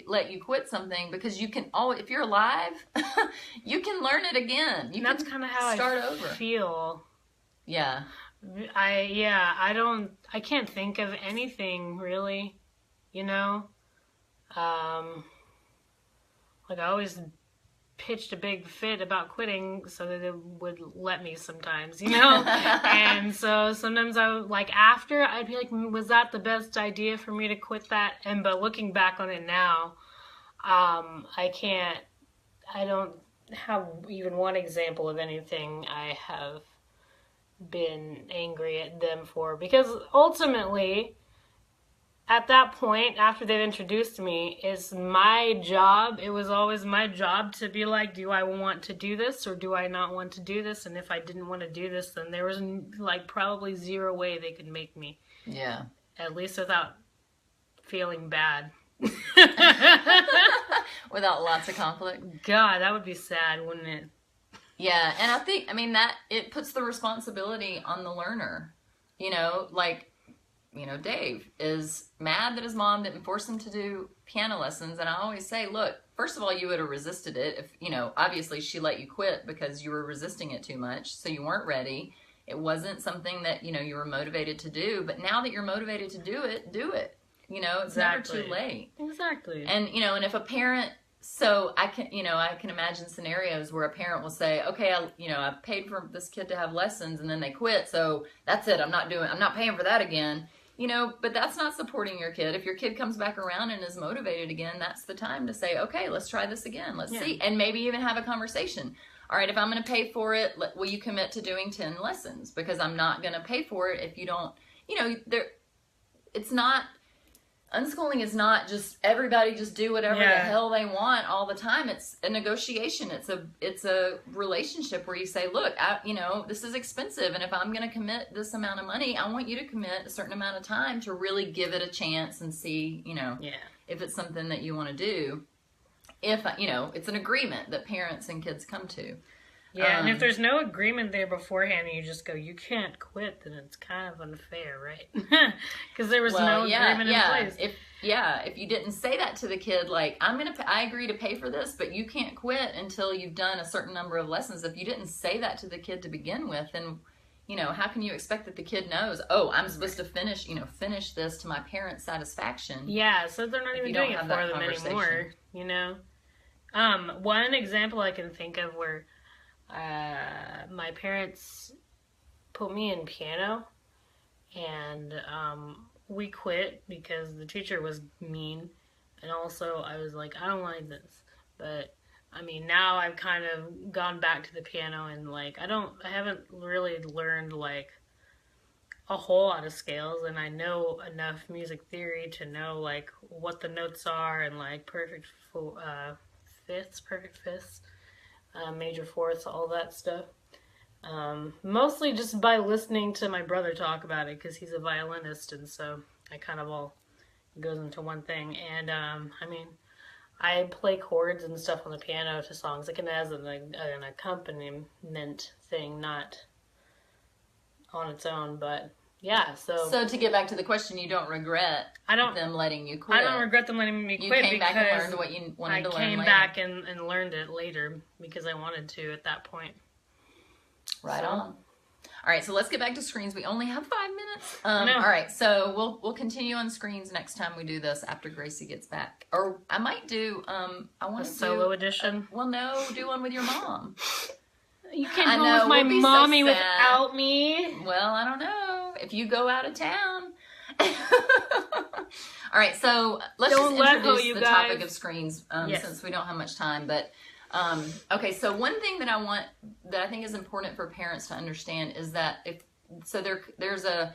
let you quit something, because you can always, if you're alive, you can learn it again. You that's kind of how start I over. feel. Yeah. I can't think of anything really, you know. Like I always pitched a big fit about quitting so that it would let me sometimes, you know? And so sometimes I would, like, after, I'd be like, was that the best idea for me to quit that? But looking back on it now, I don't have even one example of anything I have been angry at them for, because ultimately, at that point, after they've introduced me, it's my job. It was always my job to be like, do I want to do this or do I not want to do this? And if I didn't want to do this, then there was like probably zero way they could make me. Yeah. At least without feeling bad. Without lots of conflict. God, that would be sad, wouldn't it? Yeah, and I think, that it puts the responsibility on the learner. You know, like, Dave is mad that his mom didn't force him to do piano lessons. And I always say, look, first of all, you would have resisted it if, obviously she let you quit because you were resisting it too much. So you weren't ready. It wasn't something that, you were motivated to do. But now that you're motivated to do it, do it. It's never too late. Exactly. And, and if a parent, so I can imagine scenarios where a parent will say, okay, I paid for this kid to have lessons and then they quit. So that's it. I'm not paying for that again. But that's not supporting your kid. If your kid comes back around and is motivated again, that's the time to say, okay, let's try this again. Let's see. And maybe even have a conversation. All right, if I'm going to pay for it, will you commit to doing 10 lessons? Because I'm not going to pay for it if you don't, it's not, unschooling is not just everybody just do whatever the hell they want all the time. It's a negotiation. It's a relationship where you say, look, this is expensive, and if I'm going to commit this amount of money, I want you to commit a certain amount of time to really give it a chance and see, if it's something that you want to do. If, it's an agreement that parents and kids come to. Yeah, and if there's no agreement there beforehand and you just go, you can't quit, then it's kind of unfair, right? Because there was no agreement in place. If you didn't say that to the kid, like, I agree to pay for this, but you can't quit until you've done a certain number of lessons. If you didn't say that to the kid to begin with, then, how can you expect that the kid knows, oh, I'm supposed to finish this to my parents' satisfaction? Yeah, so they're not even doing it for them anymore, One example I can think of where my parents put me in piano, and we quit because the teacher was mean, and also I was like, I don't like this. But now I've kind of gone back to the piano, and like I haven't really learned like a whole lot of scales, and I know enough music theory to know like what the notes are and like perfect fifths, major fourths, all that stuff. Mostly just by listening to my brother talk about it, because he's a violinist, and so I kind of all goes into one thing. And I play chords and stuff on the piano to songs, like as an accompaniment thing, not on its own. But yeah, so to get back to the question, you don't regret them letting you quit. I don't regret them letting me quit. You came back and learned what you wanted to learn. I came back and learned it later because I wanted to at that point. Right on. All right, so let's get back to screens. We only have 5 minutes. All right, so we'll continue on screens next time we do this after Gracie gets back. Or I might do I want to do solo edition. Do one with your mom. You can't go with my mommy without me. Well, I don't know. If you go out of town. All right, so let's just introduce the topic of screens since we don't have much time. But okay, so one thing that I think is important for parents to understand is that there's a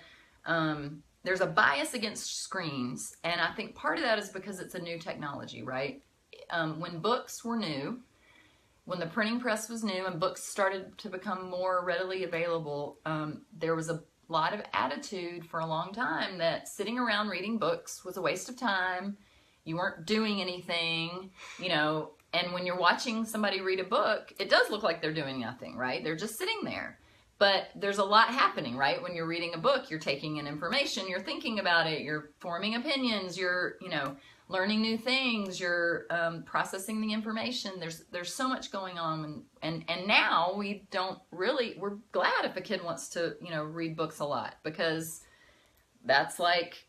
bias against screens, and I think part of that is because it's a new technology, right? When books were new, when the printing press was new and books started to become more readily available, there was a lot of attitude for a long time that sitting around reading books was a waste of time. You weren't doing anything, and when you're watching somebody read a book, it does look like they're doing nothing, right? They're just sitting there. But there's a lot happening, right? When you're reading a book, you're taking in information, you're thinking about it, you're forming opinions, you're, learning new things, you're processing the information. There's so much going on, and now we're glad if a kid wants to, read books a lot, because that's like,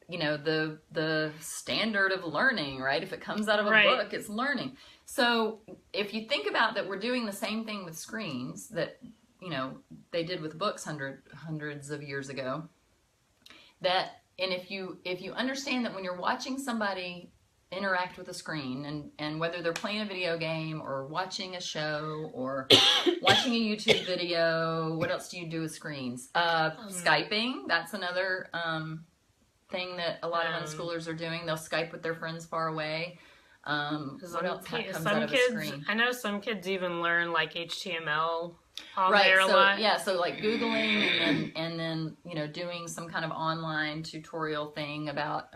the standard of learning, right? If it comes out of a book, it's learning. So if you think about that, we're doing the same thing with screens that, they did with books hundreds of years ago. And if you understand that when you're watching somebody interact with a screen, and whether they're playing a video game or watching a show or watching a YouTube video, what else do you do with screens? Skyping, that's another thing that a lot of unschoolers are doing. They'll Skype with their friends far away. What else comes out of a screen? I know some kids even learn like HTML on right, there a lot. Yeah, so like Googling and then doing some kind of online tutorial thing about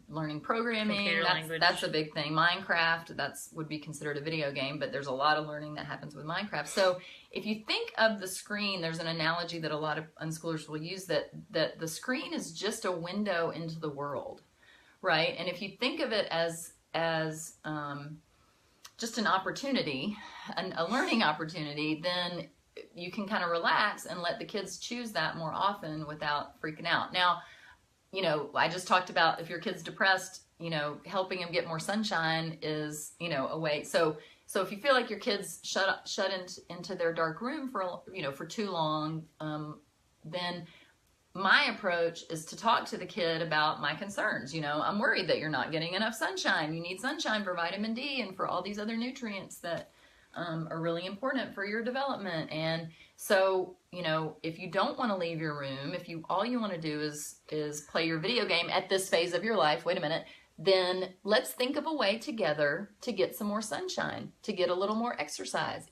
learning programming. That's a big thing. Minecraft, would be considered a video game, but there's a lot of learning that happens with Minecraft. So if you think of the screen, there's an analogy that a lot of unschoolers will use, that the screen is just a window into the world, right? And if you think of it as just an opportunity, a learning opportunity, then you can kind of relax and let the kids choose that more often without freaking out. Now, I just talked about if your kid's depressed, helping them get more sunshine is, a way. So if you feel like your kid's shut into their dark room for too long, then my approach is to talk to the kid about my concerns. I'm worried that you're not getting enough sunshine. You need sunshine for vitamin D and for all these other nutrients that are really important for your development. And so, if you don't want to leave your room, all you want to do is play your video game at this phase of your life, wait a minute, then let's think of a way together to get some more sunshine, to get a little more exercise.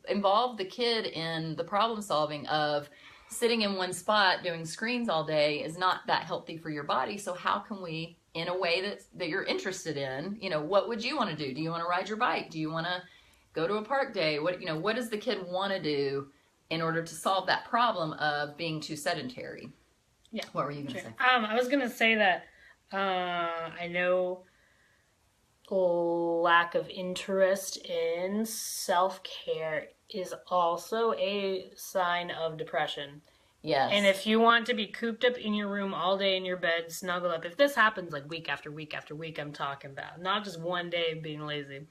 Involve the kid in the problem solving of sitting in one spot doing screens all day is not that healthy for your body. So how can we, in a way that you're interested in, what would you want to do? Do you want to ride your bike? Do you want to go to a park day? What does the kid want to do in order to solve that problem of being too sedentary? Yeah. What were you going to say? I was going to say that I know lack of interest in self-care is also a sign of depression. Yes. And if you want to be cooped up in your room all day in your bed, snuggled up, if this happens like week after week after week, I'm talking about, not just one day of being lazy,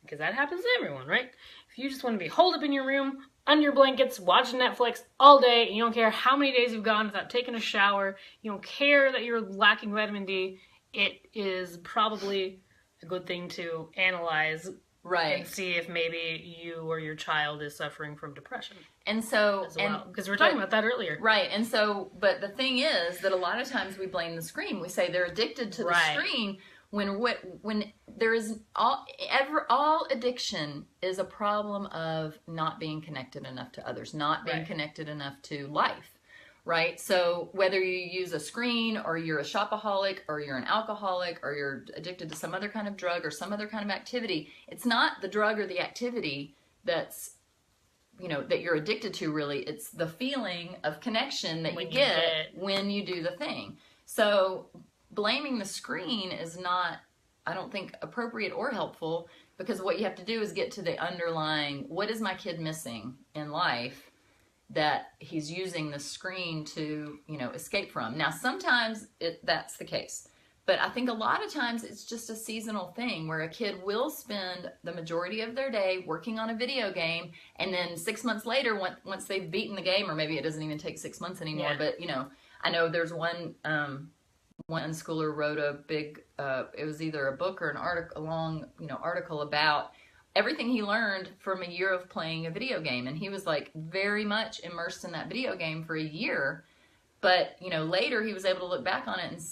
because that happens to everyone, right? If you just want to be holed up in your room, under your blankets, watching Netflix all day, and you don't care how many days you've gone without taking a shower, you don't care that you're lacking vitamin D, it is probably a good thing to analyze. Right. And see if maybe you or your child is suffering from depression. And so, as well, because we were talking about that earlier. Right. And so, but the thing is that a lot of times we blame the screen. We say they're addicted to the screen when there is all addiction is a problem of not being connected enough to others, not being connected enough to life. Right? So whether you use a screen or you're a shopaholic or you're an alcoholic or you're addicted to some other kind of drug or some other kind of activity, it's not the drug or the activity that's, that you're addicted to really. It's the feeling of connection that you get when you do the thing. So blaming the screen is not, I don't think, appropriate or helpful, because what you have to do is get to the underlying, what is my kid missing in life that he's using the screen to, escape from. Now, sometimes that's the case. But I think a lot of times it's just a seasonal thing where a kid will spend the majority of their day working on a video game, and then 6 months later, once they've beaten the game, or maybe it doesn't even take 6 months anymore, but, I know there's one unschooler wrote a big, it was either a book or an article, a long, article about everything he learned from a year of playing a video game. And he was like very much immersed in that video game for a year. But, later he was able to look back on it and,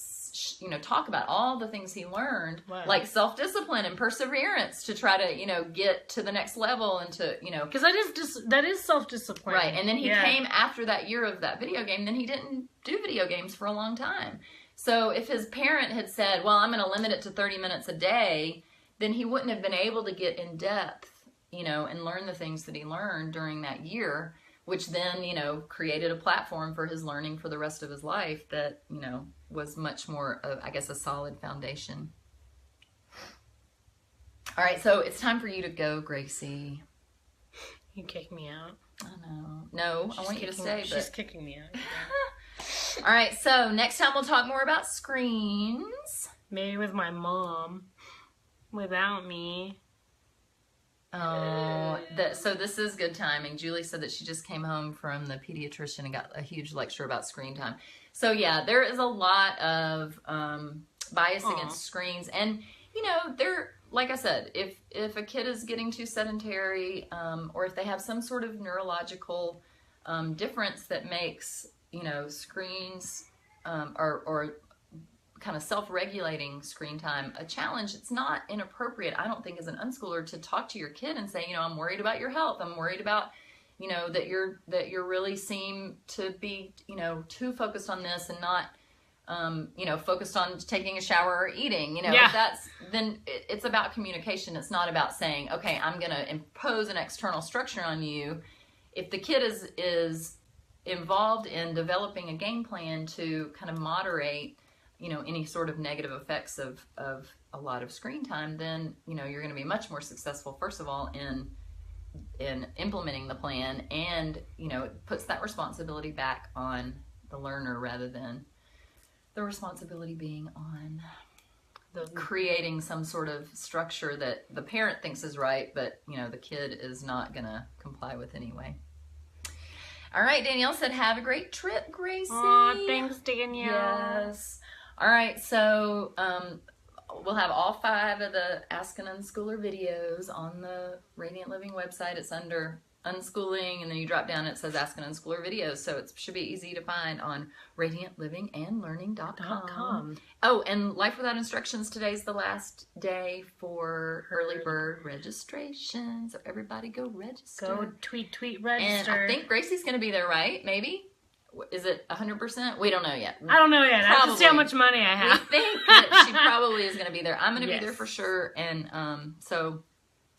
talk about all the things he learned, like self-discipline and perseverance to try to, get to the next level and to, Because that is self-discipline. Right. And then he came after that year of that video game, then he didn't do video games for a long time. So if his parent had said, well, I'm going to limit it to 30 minutes a day, then he wouldn't have been able to get in depth, and learn the things that he learned during that year which then, you know, created a platform for his learning for the rest of his life that, you know, was much more of, I guess, a solid foundation. All right, so it's time for you to go, Gracie. You kick me out. I know. No, I want you to stay. She's kicking me out. All right, so next time we'll talk more about screens. Maybe with my mom. Without me. Oh, so this is good timing. Julie said that she just came home from the pediatrician and got a huge lecture about screen time. So yeah, there is a lot of bias against screens. And, you know, like I said, if a kid is getting too sedentary, or if they have some sort of neurological difference that makes, you know, screens or kind of self-regulating screen time a challenge, it's not inappropriate, I don't think, as an unschooler to talk to your kid and say, you know, I'm worried about your health. I'm worried about, you know, that you're really seem to be, you know, too focused on this and not, you know, focused on taking a shower or eating, you know. Yeah. Then it's about communication. It's not about saying, okay, I'm going to impose an external structure on you. If the kid is involved in developing a game plan to kind of moderate, you know, any sort of negative effects of a lot of screen time, then, you know, you're going to be much more successful, first of all, in implementing the plan, and, you know, it puts that responsibility back on the learner rather than the responsibility being on creating some sort of structure that the parent thinks is right, but, you know, the kid is not going to comply with anyway. All right, Danielle said, have a great trip, Gracie. Aw, thanks, Danielle. Yes. All right, so we'll have all 5 of the Ask an Unschooler videos on the Radiant Living website. It's under Unschooling, and then you drop down and it says Ask an Unschooler videos, so it should be easy to find on radiantlivingandlearning.com. Oh, and Life Without Instructions, today's the last day for early bird registration, so everybody go register. Go tweet, register. And I think Gracie's going to be there, right? Maybe? Is it 100%? We don't know yet. I don't know yet. I have to see how much money I have. We think that she probably is going to be there. I'm going to be there for sure. And so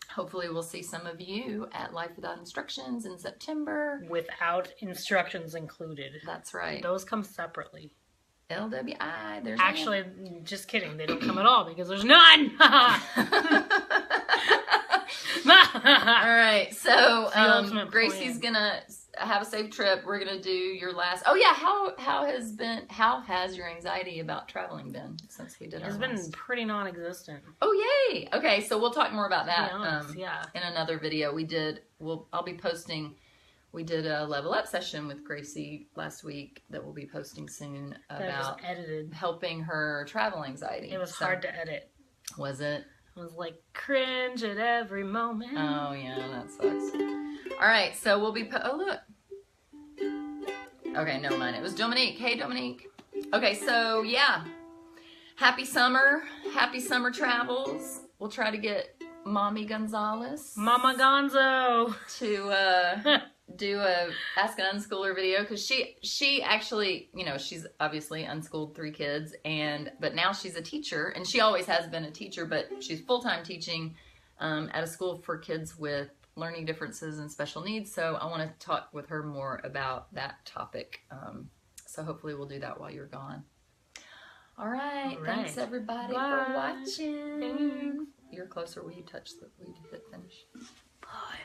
hopefully we'll see some of you at Life Without Instructions in September. Without instructions included. That's right. Those come separately. LWI. There's actually, just kidding. They don't come at all because there's none. All right. So Gracie's plan. gonna have a safe trip. We're gonna do your last. Oh yeah. How has your anxiety about traveling been since we did? It's been pretty non-existent. Oh yay! Okay, so we'll talk more about that. Yeah. In another video I'll be posting. We did a level up session with Gracie last week that we'll be posting soon about edited. Helping her travel anxiety. It was hard to edit. Was it? I was like cringe at every moment. Oh yeah, that sucks. All right, so we'll be. Oh look. Okay, never mind. It was Dominique. Hey, Dominique. Okay, so yeah, happy summer travels. We'll try to get Mommy Gonzalez, Mama Gonzo, to do a Ask an Unschooler video, because she actually, you know, she's obviously unschooled 3 kids, but now she's a teacher, and she always has been a teacher, but she's full-time teaching at a school for kids with learning differences and special needs. So I want to talk with her more about that topick. So hopefully we'll do that while you're gone. All right. Thanks everybody for watching. Thanks. You're closer. Will you hit finish? Bye.